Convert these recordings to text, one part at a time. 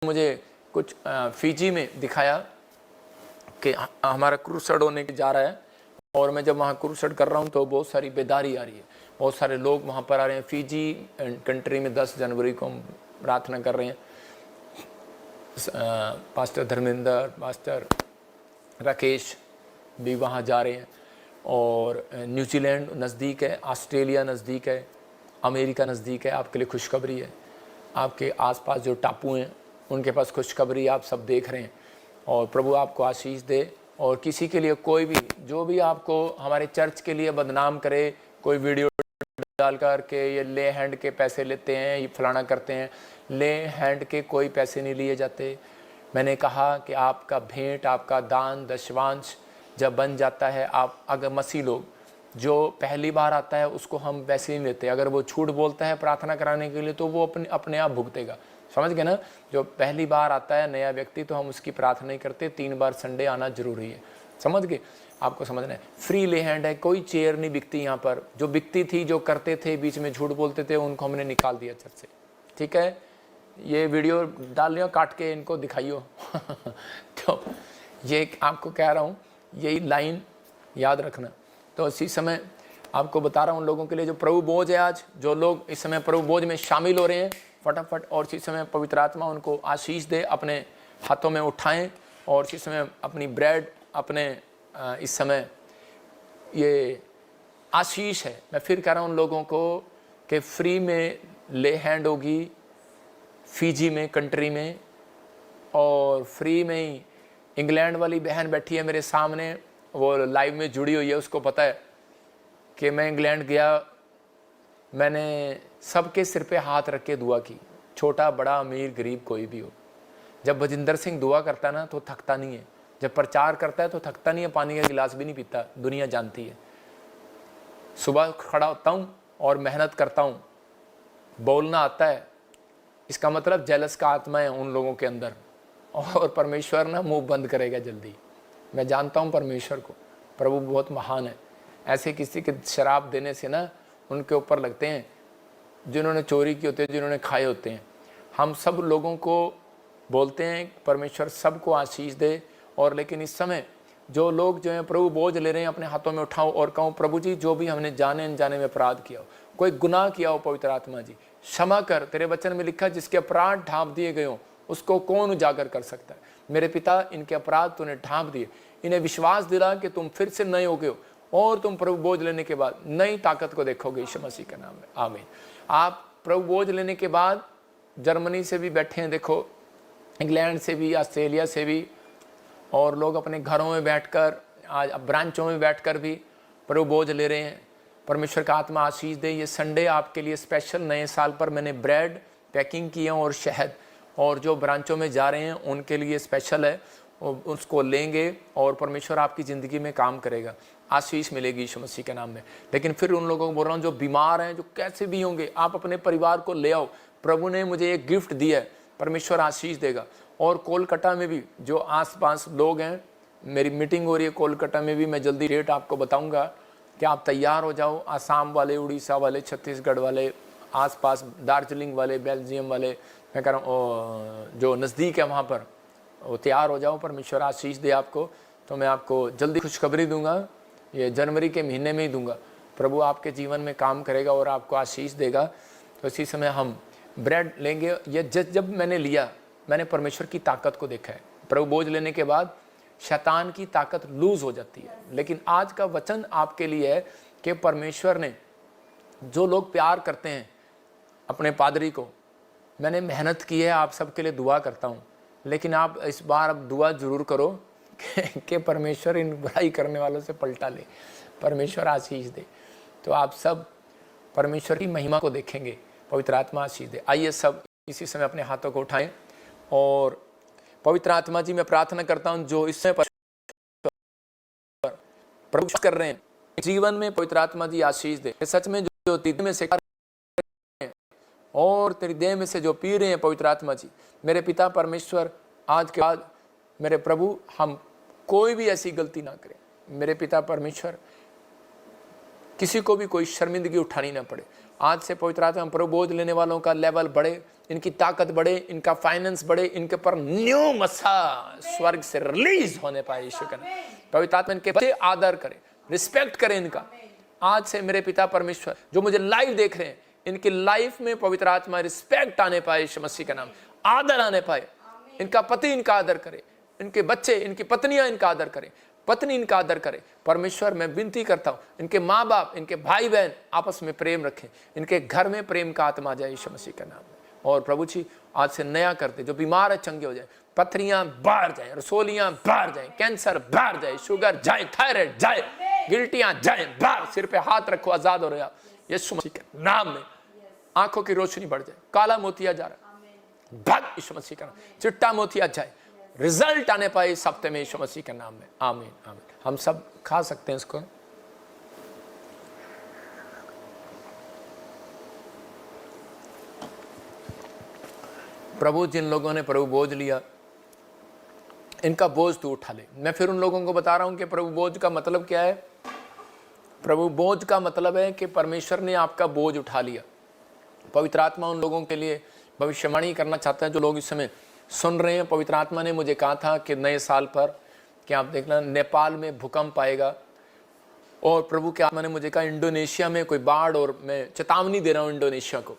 मुझे कुछ फिजी में दिखाया कि हमारा क्रूसेड होने जा रहा है, और मैं जब वहाँ क्रूसेड कर रहा हूँ तो बहुत सारी बेदारी आ रही है, बहुत सारे लोग वहाँ पर आ रहे हैं। फिजी कंट्री में 10 जनवरी को हम प्रार्थना कर रहे हैं। पास्टर धर्मेंद्र, पास्टर राकेश भी वहाँ जा रहे हैं, और न्यूजीलैंड नज़दीक है, ऑस्ट्रेलिया नज़दीक है, अमेरिका नज़दीक है। आपके लिए खुशखबरी है, आपके आसपास जो टापू हैं उनके पास खुशखबरी आप सब देख रहे हैं, और प्रभु आपको आशीष दे। और किसी के लिए कोई भी जो भी आपको हमारे चर्च के लिए बदनाम करे, कोई वीडियो डाल कर के ये ले हैंड के पैसे लेते हैं, ये फलाना करते हैं, ले हैंड के कोई पैसे नहीं लिए जाते। मैंने कहा कि आपका भेंट, आपका दान दशवांश जब बन जाता है, आप अगर मसीह लोग जो पहली बार आता है उसको हम वैसे ही लेते हैं। अगर वो झूठ बोलता है प्रार्थना कराने के लिए तो वो अपने आप भुगतेगा, समझ गए ना। जो पहली बार आता है नया व्यक्ति तो हम उसकी प्रार्थना नहीं करते, 3 बार संडे आना जरूरी है, समझ गए। आपको समझना है, फ्री ले हैंड है, कोई चेयर नहीं बिकती यहाँ पर। जो बिकती थी, जो करते थे, बीच में झूठ बोलते थे, उनको हमने निकाल दिया चर्च से, ठीक है। ये वीडियो डाल लियो, काट के इनको दिखाइयो तो ये आपको कह रहा हूँ, यही लाइन याद रखना। तो इसी समय आपको बता रहा हूँ उन लोगों के लिए जो प्रभु बोझ है, आज जो लोग इस समय प्रभु बोझ में शामिल हो रहे हैं, फटाफट, और इसी समय पवित्र आत्मा उनको आशीष दे, अपने हाथों में उठाएं, और इसी समय अपनी ब्रेड अपने इस समय ये आशीष है। मैं फिर कह रहा हूँ उन लोगों को कि फ्री में ले हैंड होगी फिजी में कंट्री में, और फ्री में ही इंग्लैंड वाली बहन बैठी है मेरे सामने, वो लाइव में जुड़ी हुई है, उसको पता है कि मैं इंग्लैंड गया, मैंने सबके सिर पे हाथ रख के दुआ की, छोटा बड़ा अमीर गरीब कोई भी हो। जब भजिंदर सिंह दुआ करता है ना तो थकता नहीं है, जब प्रचार करता है तो थकता नहीं है, पानी का गिलास भी नहीं पीता, दुनिया जानती है। सुबह खड़ा होता हूँ और मेहनत करता हूँ, बोलना आता है, इसका मतलब जेलस का आत्मा है उन लोगों के अंदर, और परमेश्वर ना मुंह बंद करेगा जल्दी। मैं जानता हूँ परमेश्वर को, प्रभु बहुत महान है। ऐसे किसी के शराब देने से ना उनके ऊपर लगते हैं जिन्होंने चोरी की होती है, जिन्होंने खाए होते हैं। हम सब लोगों को बोलते हैं परमेश्वर सबको आशीष दे। और लेकिन इस समय जो लोग जो हैं प्रभु बोझ ले रहे हैं, अपने हाथों में उठाओ और कहो प्रभु जी जो भी हमने जाने अनजाने में अपराध किया हो, कोई गुनाह किया हो, पवित्र आत्मा जी क्षमा कर। तेरे वचन में लिखा जिसके अपराध ढांप दिए गए हो उसको कौन उजागर कर सकता है। मेरे पिता इनके अपराध तूने ढांप दिए, इन्हें विश्वास दिला कि तुम फिर से नए हो गए हो, और तुम प्रभु बोझ लेने के बाद नई ताकत को देखोगे यीशु मसीह के नाम में, आमीन। आप प्रभु बोझ लेने के बाद जर्मनी से भी बैठे हैं, देखो इंग्लैंड से भी, ऑस्ट्रेलिया से भी, और लोग अपने घरों में बैठकर, आज ब्रांचों में बैठकर भी प्रभु बोझ ले रहे हैं। परमेश्वर का आत्मा आशीष दे। ये संडे आपके लिए स्पेशल, नए साल पर मैंने ब्रेड पैकिंग की है और शहद, और जो ब्रांचों में जा रहे हैं उनके लिए स्पेशल है, उसको लेंगे और परमेश्वर आपकी ज़िंदगी में काम करेगा, आशीष मिलेगी यीशु मसीह के नाम में। लेकिन फिर उन लोगों को बोल रहा हूँ जो बीमार हैं, जो कैसे भी होंगे, आप अपने परिवार को ले आओ। प्रभु ने मुझे एक गिफ्ट दिया है, परमेश्वर आशीष देगा। और कोलकाता में भी जो आसपास लोग हैं, मेरी मीटिंग हो रही है कोलकाता में भी, मैं जल्दी डेट आपको बताऊंगा कि आप तैयार हो जाओ। आसाम वाले, उड़ीसा वाले, छत्तीसगढ़ वाले, आसपास दार्जिलिंग वाले, बेल्जियम वाले, मैं कह रहा हूँ जो नज़दीक है वहाँ पर, वो तैयार हो जाओ। परमेश्वर आशीष दे आपको। तो मैं आपको जल्दी खुशखबरी दूंगा, ये जनवरी के महीने में ही दूंगा। प्रभु आपके जीवन में काम करेगा और आपको आशीष देगा। तो इसी समय हम ब्रेड लेंगे। ये जब मैंने लिया, मैंने परमेश्वर की ताकत को देखा है। प्रभु बोझ लेने के बाद शैतान की ताकत लूज हो जाती है। लेकिन आज का वचन आपके लिए है कि परमेश्वर ने, जो लोग प्यार करते हैं अपने पादरी को, मैंने मेहनत की है, आप सबके लिए दुआ करता हूँ, लेकिन आप इस बार अब दुआ जरूर करो कि परमेश्वर इन बुराई करने वालों से पलटा ले, परमेश्वर आशीष दे। तो आप सब परमेश्वर की महिमा को देखेंगे, पवित्र आत्मा आशीष दे। आइए सब इसी समय अपने हाथों को उठाएं और पवित्र आत्मा जी मैं प्रार्थना करता हूं जो इस समय प्रभु कर रहे हैं जीवन में, पवित्र आत्मा जी आशीष दे। सच में जो तेरे में से और तेरी देह में से जो पी रहे हैं, पवित्र आत्मा जी मेरे पिता परमेश्वर, आज के बाद मेरे प्रभु हम कोई भी ऐसी गलती ना करें। मेरे पिता परमेश्वर, किसी को भी कोई शर्मिंदगी उठानी ना पड़े। आज से पवित्र आत्मा प्रभु बोझ लेने वालों का लेवल बढ़े, इनकी ताकत बढ़े, इनका फाइनेंस बढ़े, इनके पर न्यू मसा स्वर्ग से रिलीज होने पाए यीशु का नाम। पवित्र आत्मा इनके बच्चे आदर करें, रिस्पेक्ट करें इनका। आज से मेरे पिता परमेश्वर जो मुझे लाइव देख रहे हैं, इनकी लाइफ में पवित्र आत्मा रिस्पेक्ट आने पाए यीशु मसीह का नाम, आदर आने पाए। इनका पति इनका आदर करे, इनके बच्चे, इनकी पत्नियां इनका आदर करें, पत्नी इनका आदर करे। परमेश्वर मैं विनती करता हूँ, इनके माँ बाप, इनके भाई बहन आपस में प्रेम रखें, इनके घर में प्रेम का आत्मा जाए यीशु मसीह का नाम में। और प्रभु जी आज से नया करते, जो बीमार है चंगे हो जाए, पथरियां बाहर जाए, रसोलियां बाहर जाए, कैंसर बाहर जाए, शुगर जाए, थायराइड जाए, गिल्टियां जाए बाहर। सिर पे हाथ रखो, आजाद हो रहे आप यीशु मसीह के नाम में। आंखों की रोशनी बढ़ जाए, काला मोतिया जा रहा भाग यीशु मसीह का नाम, चिट्टा मोतिया जाए, रिजल्ट आने पाए इस हफ्ते में यीशु मसीह के नाम में। आमीन आमीन। हम सब खा सकते हैं इसको। प्रभु जिन लोगों ने प्रभु बोझ लिया, इनका बोझ तू उठा ले। मैं फिर उन लोगों को बता रहा हूं कि प्रभु बोझ का मतलब क्या है। प्रभु बोझ का मतलब है कि परमेश्वर ने आपका बोझ उठा लिया। पवित्र आत्मा उन लोगों के लिए भविष्यवाणी करना चाहता है जो लोग इस समय सुन रहे हैं। पवित्र आत्मा ने मुझे कहा था कि नए साल पर कि आप देखना नेपाल में भूकंप आएगा, और प्रभु के आत्मा ने मुझे कहा इंडोनेशिया में कोई बाढ़, और मैं चेतावनी दे रहा हूँ इंडोनेशिया को।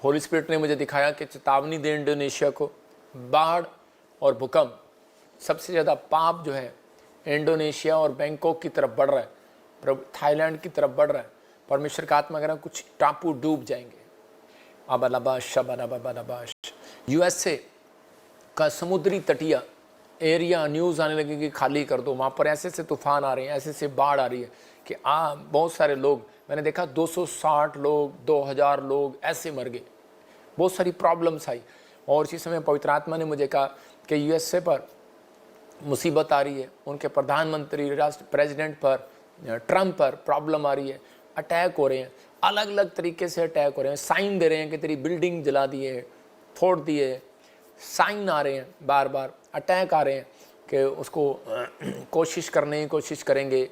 होली स्पिरिट ने मुझे दिखाया कि चेतावनी दे इंडोनेशिया को, बाढ़ और भूकंप। सबसे ज़्यादा पाप जो है इंडोनेशिया और बैंकॉक की तरफ बढ़ रहा है, प्रभु थाईलैंड की तरफ बढ़ रहा है। परमेश्वर का आत्मा कह रहा है कुछ टापू डूब जाएंगे। अबलाबाश शबलाबाश। यूएसए का समुद्री तटीय एरिया न्यूज़ आने लगी कि खाली कर दो, वहाँ पर ऐसे से तूफान आ रहे हैं, ऐसे से बाढ़ आ रही है कि बहुत सारे लोग, मैंने देखा 260 लोग, 2000 लोग ऐसे मर गए। बहुत सारी प्रॉब्लम्स आई। और इसी समय पवित्र आत्मा ने मुझे कहा कि यूएसए पर मुसीबत आ रही है, उनके प्रधानमंत्री राष्ट्र प्रेसिडेंट पर, ट्रंप पर प्रॉब्लम आ रही है, अटैक हो रहे हैं, अलग अलग तरीके से अटैक हो रहे हैं। साइन दे रहे हैं कि तेरी बिल्डिंग जला दिए, फोड़ दिए, साइन आ रहे हैं, बार बार अटैक आ रहे हैं कि उसको कोशिश करने की कोशिश करेंगे,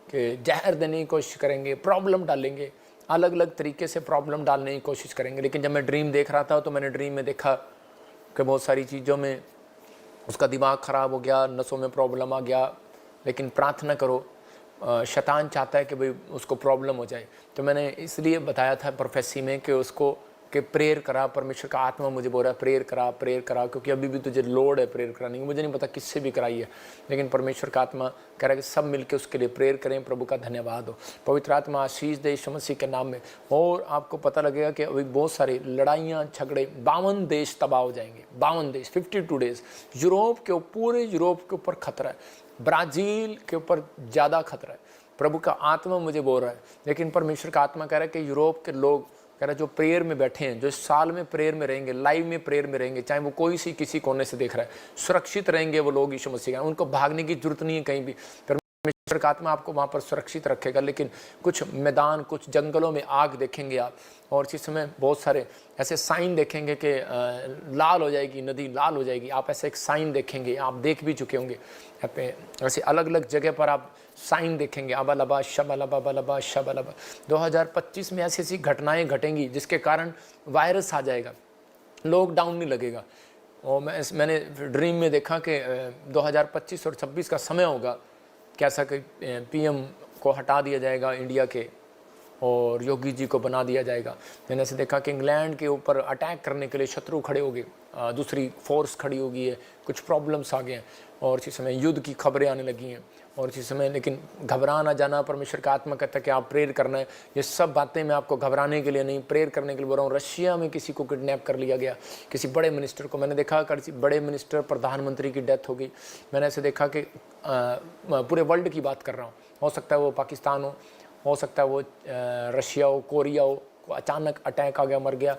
कि जहर देने की कोशिश करेंगे, प्रॉब्लम डालेंगे, अलग अलग तरीके से प्रॉब्लम डालने की कोशिश करेंगे। लेकिन जब मैं ड्रीम देख रहा था तो मैंने ड्रीम में देखा कि बहुत सारी चीज़ों में उसका दिमाग ख़राब हो गया, नसों में प्रॉब्लम आ गया। लेकिन प्रार्थना करो, शैतान चाहता है कि भाई उसको प्रॉब्लम हो जाए। तो मैंने इसलिए बताया था प्रोफेसी में कि उसको कि प्रेयर करा। परमेश्वर का आत्मा मुझे बोल रहा है प्रेयर करा, क्योंकि अभी भी तुझे लोड है प्रेयर कराने की। मुझे नहीं पता किससे भी कराई है, लेकिन परमेश्वर का आत्मा कह रहा है कि सब मिलके उसके लिए प्रेयर करें। प्रभु का धन्यवाद हो। पवित्र आत्मा आशीष दे यीशु मसीह के नाम में। और आपको पता लगेगा कि अभी बहुत सारी लड़ाइयाँ झगड़े, 52 देश तबाह हो जाएंगे, 52 देश, 52 डेज। यूरोप के पूरे यूरोप के ऊपर खतरा है, ब्राज़ील के ऊपर ज़्यादा खतरा है। प्रभु का आत्मा मुझे बोल रहा है। लेकिन परमेश्वर का आत्मा कह रहा है कि यूरोप के लोग, कह रहा है जो प्रेयर में बैठे हैं, जो इस साल में प्रेयर में रहेंगे, लाइव में प्रेयर में रहेंगे, चाहे वो कोई सी किसी कोने से देख रहा है, सुरक्षित रहेंगे वो लोग यीशु मसीह का। उनको भागने की जरूरत नहीं है कहीं भी। परमेश्वर का आत्मा आपको वहाँ पर सुरक्षित रखेगा। लेकिन कुछ मैदान, कुछ जंगलों में आग देखेंगे आप, और इसी समय बहुत सारे ऐसे साइन देखेंगे कि लाल हो जाएगी नदी, लाल हो जाएगी। आप ऐसे एक साइन देखेंगे, आप देख भी चुके होंगे। ऐसे अलग अलग जगह पर आप साइन देखेंगे। अबलबा शबलबा बलबा शबलबा। 2025 में ऐसी ऐसी घटनाएं घटेंगी जिसके कारण वायरस आ जाएगा, लॉकडाउन नहीं लगेगा। और मैंने ड्रीम में देखा कि 2025 और 26 का समय होगा कैसा कि पीएम को हटा दिया जाएगा इंडिया के, और योगी जी को बना दिया जाएगा। मैंने ऐसे देखा कि इंग्लैंड के ऊपर अटैक करने के लिए शत्रु खड़े हो गए, दूसरी फोर्स खड़ी हो गई है, कुछ प्रॉब्लम्स आ गए हैं, और इसी समय युद्ध की खबरें आने लगी हैं। और इसी समय लेकिन घबरा ना जाना। परमेश्वर का आत्मा कहता है कि आप प्रेयर करना है। ये सब बातें मैं आपको घबराने के लिए नहीं, प्रेयर करने के लिए बोल रहा हूँ। रशिया में किसी को किडनैप कर लिया गया, किसी बड़े मिनिस्टर को। मैंने देखा किसी बड़े मिनिस्टर, प्रधानमंत्री की डेथ हो गई। मैंने ऐसे देखा कि पूरे वर्ल्ड की बात कर रहा हूँ। हो सकता है वो पाकिस्तान हो सकता है वो रशिया हो, कोरिया हो, अचानक अटैक आ गया, मर गया।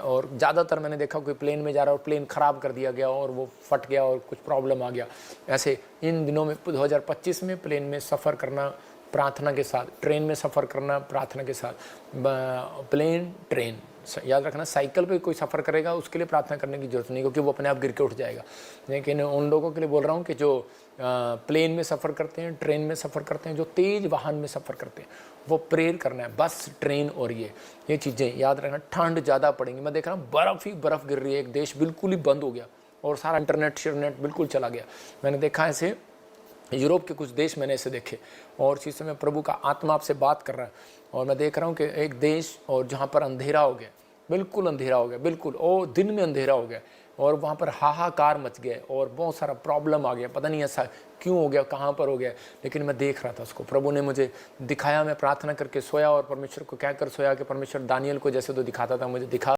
और ज़्यादातर मैंने देखा कोई प्लेन में जा रहा और प्लेन ख़राब कर दिया गया और वो फट गया और कुछ प्रॉब्लम आ गया। ऐसे इन दिनों में 2025 में प्लेन में सफ़र करना प्रार्थना के साथ, ट्रेन में सफ़र करना प्रार्थना के साथ, प्लेन ट्रेन याद रखना, साइकिल पे कोई सफ़र करेगा उसके लिए प्रार्थना करने की ज़रूरत नहीं, क्योंकि वो अपने आप गिर के उठ जाएगा। लेकिन उन लोगों के लिए बोल रहा हूँ कि जो प्लेन में सफ़र करते हैं, ट्रेन में सफ़र करते हैं, जो तेज़ वाहन में सफ़र करते हैं, वो प्रेयर करना है। बस, ट्रेन और ये चीज़ें याद रखना। ठंड ज़्यादा पड़ेंगी, मैं देख रहा हूँ बर्फ़ ही बर्फ़ गिर रही है, एक देश बिल्कुल ही बंद हो गया और सारा इंटरनेट बिल्कुल चला गया। मैंने देखा ऐसे यूरोप के कुछ देश मैंने ऐसे देखे, और इसी समय प्रभु का आत्मा आपसे बात कर रहा है, और मैं देख रहा हूँ कि एक देश और जहाँ पर अंधेरा हो गया, बिल्कुल अंधेरा हो गया, बिल्कुल और दिन में अंधेरा हो गया, और वहाँ पर हाहाकार मच गया और बहुत सारा प्रॉब्लम आ गया। पता नहीं ऐसा क्यों हो गया, कहाँ पर हो गया, लेकिन मैं देख रहा था उसको। प्रभु ने मुझे दिखाया, मैं प्रार्थना करके सोया और परमेश्वर को कहकर सोया कि परमेश्वर दानियल को जैसे तो दिखाता था मुझे दिखा।